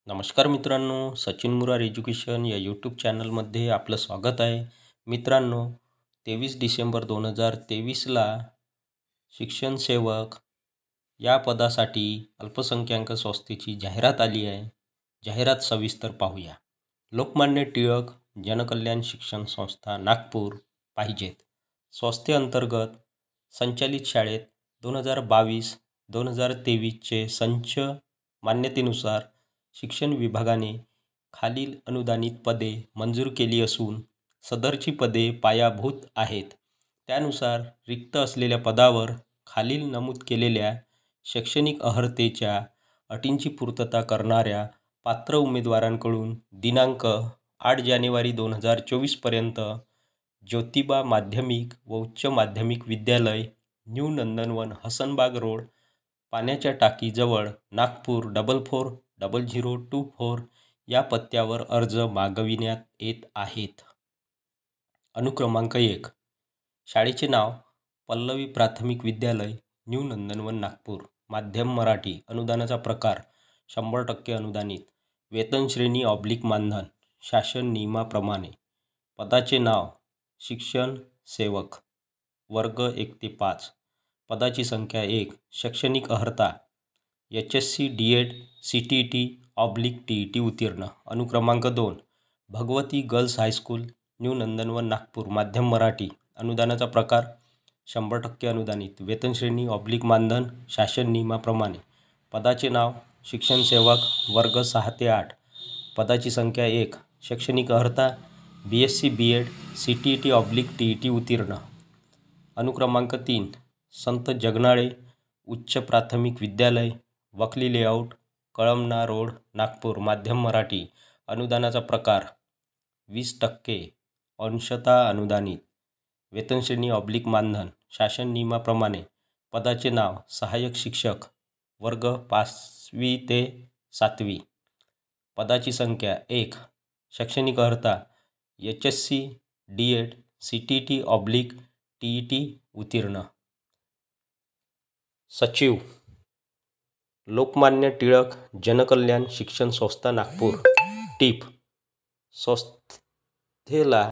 नमस्कार मित्रांनो, सचिन मुरार एज्युकेशन या यूट्यूब चॅनलमध्ये आपलं स्वागत आहे. मित्रांनो, 23 डिसेंबर 2023ला शिक्षण सेवक या पदासाठी अल्पसंख्याक संस्थेची जाहिरात आली आहे. जाहिरात सविस्तर पाहूया. लोकमान्य टिळक जनकल्याण शिक्षण संस्था नागपूर पाहिजेत. संस्थेअंतर्गत संचालित शाळेत 2022-2023चे संच मान्यतेनुसार शिक्षण विभागाने खालील अनुदानित पदे मंजूर केली असून सदरची पदे पायाभूत आहेत. त्यानुसार रिक्त असलेल्या पदावर खालील नमूद केलेल्या शैक्षणिक अर्हतेच्या अटींची पूर्तता करणाऱ्या पात्र उमेदवारांकडून दिनांक 8 जानेवारी 2024 पर्यंत ज्योतिबा माध्यमिक व उच्च माध्यमिक विद्यालय, न्यू नंदनवन, हसनबाग रोड, पाण्याच्या टाकीजवळ, नागपूर 440024 या पत्त्यावर अर्ज मागविण्यात येत आहेत. अनुक्रमांक 1. शाळेचे नाव पल्लवी प्राथमिक विद्यालय, न्यू नंदनवन, नागपूर. माध्यम मराठी. अनुदानाचा प्रकार 100% अनुदानित. वेतन श्रेणी /मानधन शासन नियमाप्रमाणे. पदाचे नाव शिक्षण सेवक, वर्ग 1 ते 5. पदाची संख्या 1. शैक्षणिक अर्हता HSC D.Ed CTET/TET उत्तीर्ण. अनुक्रमांक 2. भगवती गर्ल्स हायस्कूल, न्यू नंदनवन, नागपूर. माध्यम मराठी. अनुदानाचा प्रकार 100% अनुदानित. वेतन श्रेणी /मानधन शासन नियमाप्रमाणे. पदाचे नाव शिक्षण सेवक, वर्ग 6 ते 8. पदाची संख्या 1. शैक्षणिक अर्हता BSc B.Ed CTET/TET उत्तीर्ण. अनुक्रमांक 3. संत जगनाळे उच्च प्राथमिक विद्यालय, वखली लेआउट, कळमना रोड, नागपूर. माध्यम मराठी. अनुदानाचा प्रकार 20% अंशतः अनुदानित. वेतन श्रेणी /मानधन शासन नियमाप्रमाणे. पदाचे नाव सहाय्यक शिक्षक, वर्ग 5वी ते 7वी. पदाची संख्या 1. शैक्षणिक अर्हता HSC D.Ed CTET/TET उत्तीर्ण. सचिव लोकमान्य टिळक जनकल्याण शिक्षण संस्था नागपूर. टीप: संस्थेला